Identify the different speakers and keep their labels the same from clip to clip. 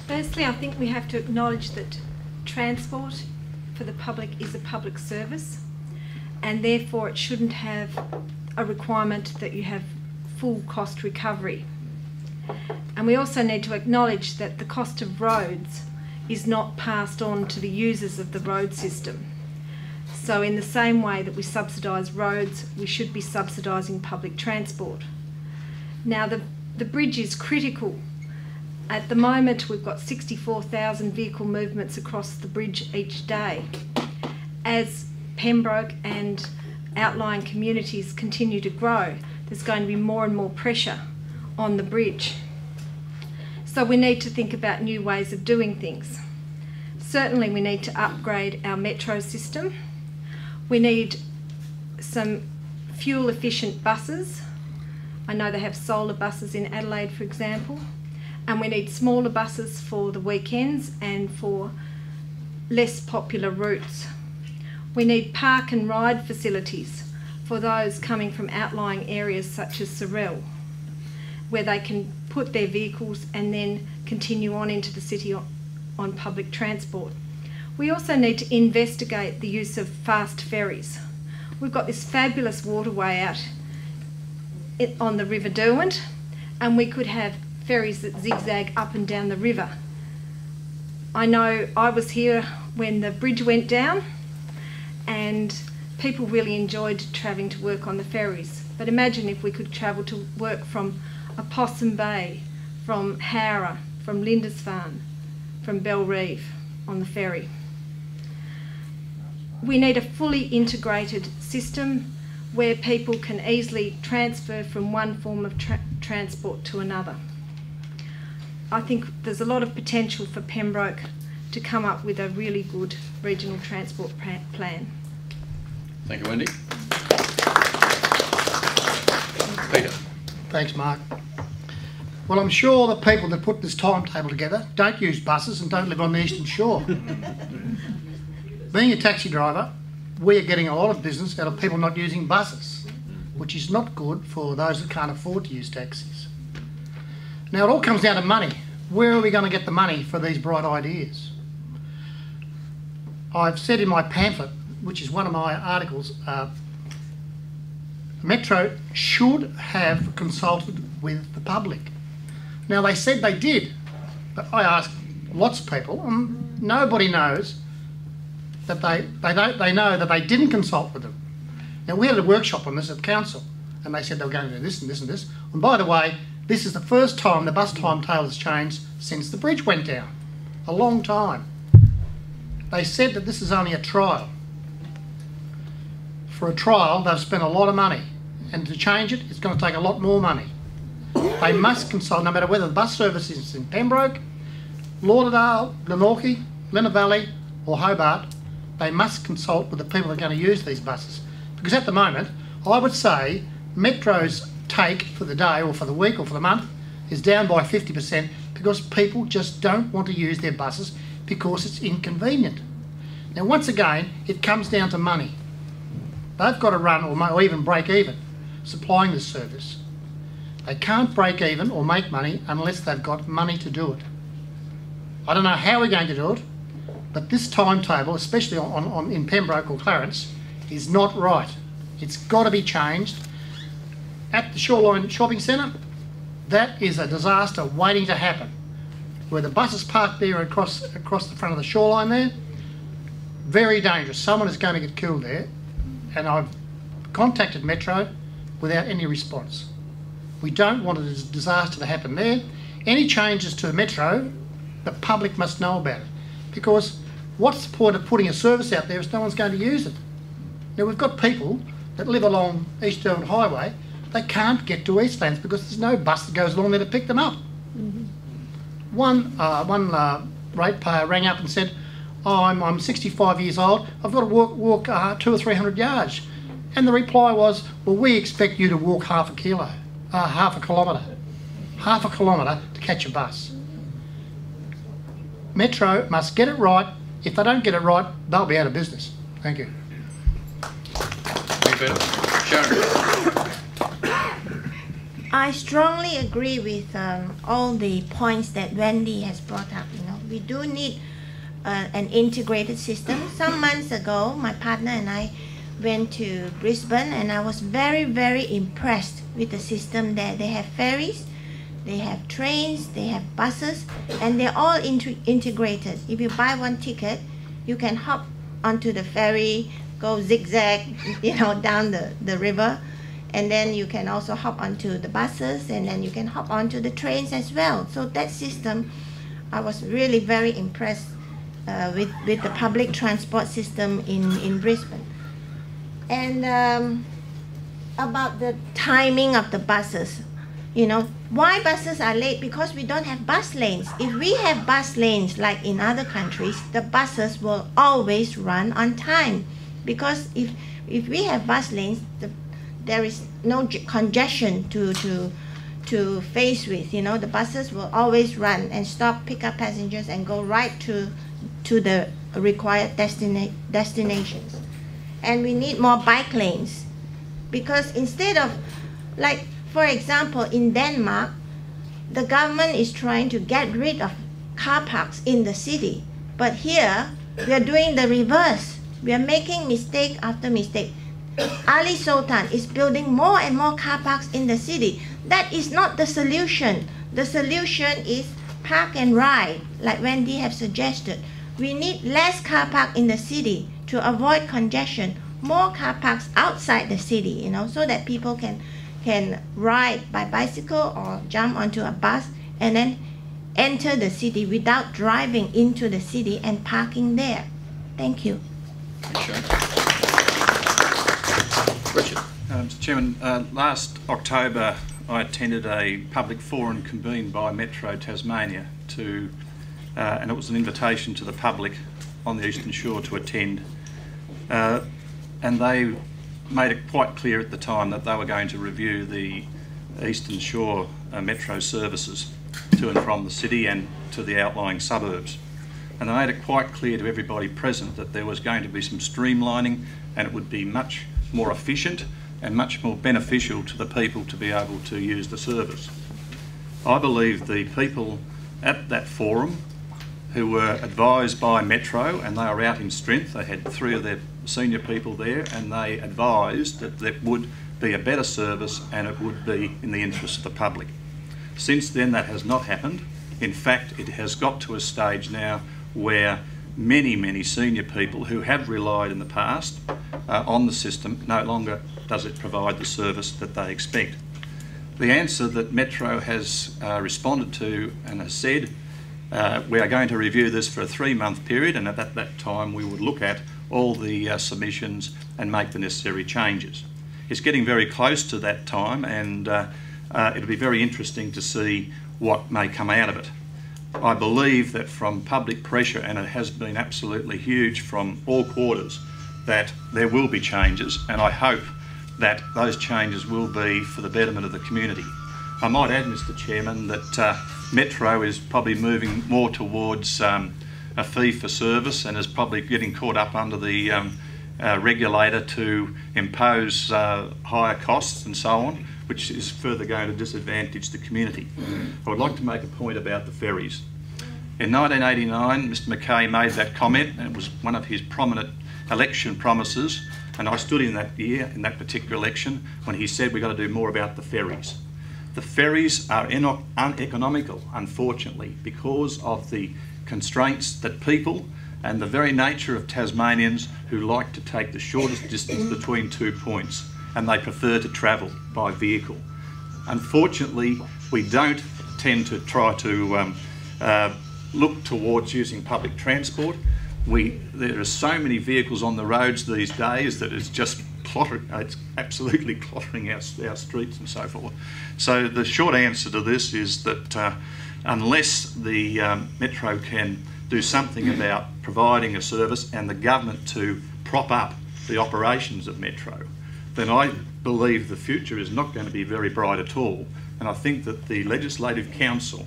Speaker 1: Firstly, I think we have to acknowledge that transport for the public is a public service, and therefore it shouldn't have a requirement that you have full cost recovery. And we also need to acknowledge that the cost of roads is not passed on to the users of the road system. So in the same way that we subsidise roads, we should be subsidising public transport. Now the bridge is critical. At the moment we've got 64,000 vehicle movements across the bridge each day. As Pembroke and outlying communities continue to grow, there's going to be more and more pressure on the bridge. So we need to think about new ways of doing things. Certainly we need to upgrade our metro system. We need some fuel efficient buses. I know they have solar buses in Adelaide, for example, and we need smaller buses for the weekends and for less popular routes. We need park and ride facilities for those coming from outlying areas such as Sorell, where they can put their vehicles and then continue on into the city on public transport. We also need to investigate the use of fast ferries. We've got this fabulous waterway out on the River Derwent, and we could have ferries that zigzag up and down the river. I know I was here when the bridge went down, and people really enjoyed travelling to work on the ferries. But imagine if we could travel to work from Opossum Bay, from Howrah, from Lindisfarne, from Bellerive on the ferry. We need a fully integrated system where people can easily transfer from one form of transport to another. I think there's a lot of potential for Pembroke to come up with a really good regional transport plan.
Speaker 2: Thank you, Wendy. Peter.
Speaker 3: Thanks, Mark. Well, I'm sure the people that put this timetable together don't use buses and don't live on the Eastern Shore. Being a taxi driver, we are getting a lot of business out of people not using buses, which is not good for those that can't afford to use taxis. Now, it all comes down to money. Where are we going to get the money for these bright ideas? I've said in my pamphlet, which is one of my articles, Metro should have consulted with the public. Now, they said they did, but I asked lots of people, and nobody knows that they know that they didn't consult with them. Now, we had a workshop on this at council, and they said they were going to do this and this and this. And by the way, this is the first time the bus timetable has changed since the bridge went down. A long time. They said that this is only a trial. For a trial, they've spent a lot of money, and to change it, it's going to take a lot more money. They must consult, no matter whether the bus service is in Pembroke, Lauderdale, Glenorchy, Lenna Valley or Hobart, they must consult with the people that are going to use these buses. Because at the moment, I would say Metro's take for the day or for the week or for the month is down by 50% because people just don't want to use their buses because it's inconvenient. Now, once again, it comes down to money. They've got to run or even break even supplying this service. They can't break even or make money unless they've got money to do it. I don't know how we're going to do it, but this timetable, especially in Pembroke or Clarence, is not right. It's got to be changed. At the Shoreline Shopping Centre, that is a disaster waiting to happen. Where the buses parked there across the front of the shoreline there, very dangerous. Someone is going to get killed there, and I've contacted Metro without any response. We don't want a disaster to happen there. Any changes to Metro, the public must know about it. Because what's the point of putting a service out there if no one's going to use it? Now, we've got people that live along East Derwent Highway, they can't get to Eastlands because there's no bus that goes along there to pick them up. Mm-hmm. One ratepayer rang up and said, oh, I'm 65 years old, I've got to walk 200 or 300 yards. And the reply was, well, we expect you to walk half a kilometre to catch a bus. Metro must get it right. If they don't get it right, they'll be out of business. Thank you.
Speaker 2: Thank you, Peter. Sharon.
Speaker 4: I strongly agree with all the points that Wendy has brought up. We do need an integrated system. Some months ago, my partner and I went to Brisbane, and I was very, very impressed with the system there. They have ferries, they have trains, they have buses, and they're all integrated. If you buy one ticket, you can hop onto the ferry, go zigzag, down the river, and then you can also hop onto the buses, and then you can hop onto the trains as well. So that system, I was really very impressed with the public transport system in Brisbane. And about the timing of the buses, why buses are late? Because we don't have bus lanes. If we have bus lanes like in other countries, the buses will always run on time. Because if we have bus lanes, there is no congestion to face with. The buses will always run and stop, pick up passengers, and go right to the required destinations. And we need more bike lanes, because instead of, like, for example, in Denmark, the government is trying to get rid of car parks in the city. But here, we are doing the reverse. We are making mistake after mistake. Ali Sultan is building more and more car parks in the city. That is not the solution. The solution is park and ride, like Wendy have suggested. We need less car park in the city to avoid congestion, more car parks outside the city, so that people can ride by bicycle or jump onto a bus and then enter the city without driving into the city and parking there. Thank you.
Speaker 2: Thanks, Sharon. Richard.
Speaker 5: Mr. Chairman, last October I attended a public forum convened by Metro Tasmania and it was an invitation to the public on the Eastern Shore to attend. And they made it quite clear at the time that they were going to review the Eastern Shore metro services to and from the city and to the outlying suburbs. And they made it quite clear to everybody present that there was going to be some streamlining, and it would be much more efficient and much more beneficial to the people to be able to use the service. I believe the people at that forum who were advised by Metro, and they were out in strength, they had 3 of their senior people there, and they advised that there would be a better service and it would be in the interest of the public. Since then, that has not happened. In fact, it has got to a stage now where many senior people who have relied in the past on the system, no longer does it provide the service that they expect. The answer that Metro has responded to and has said, we are going to review this for a 3-month period, and at that time we would look at all the submissions and make the necessary changes. It's getting very close to that time, and it'll be very interesting to see what may come out of it. I believe that from public pressure, and it has been absolutely huge from all quarters, that there will be changes, and I hope that those changes will be for the betterment of the community. I might add, Mr. Chairman, that Metro is probably moving more towards a fee for service and is probably getting caught up under the regulator to impose higher costs and so on, which is further going to disadvantage the community. I would like to make a point about the ferries. In 1989, Mr. Mackay made that comment, and it was one of his prominent election promises, and I stood in that year, in that particular election, when he said we've got to do more about the ferries. The ferries are uneconomical, unfortunately, because of the constraints that people and the very nature of Tasmanians who like to take the shortest distance between 2 points, and they prefer to travel by vehicle. Unfortunately, we don't tend to try to look towards using public transport. There are so many vehicles on the roads these days that it's just it's absolutely cluttering our streets and so forth. So the short answer to this is that unless the Metro can do something about providing a service and the government to prop up the operations of Metro, then I believe the future is not going to be very bright at all. And I think that the Legislative Council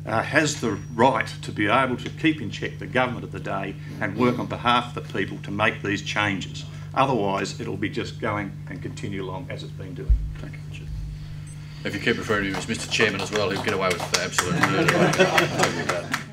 Speaker 5: has the right to be able to keep in check the government of the day and work on behalf of the people to make these changes. Otherwise, it'll be just going and continue along as it's been doing.
Speaker 2: Thank you, Richard. If you keep referring to him as Mr. Chairman as well, he'll get away with absolute murder.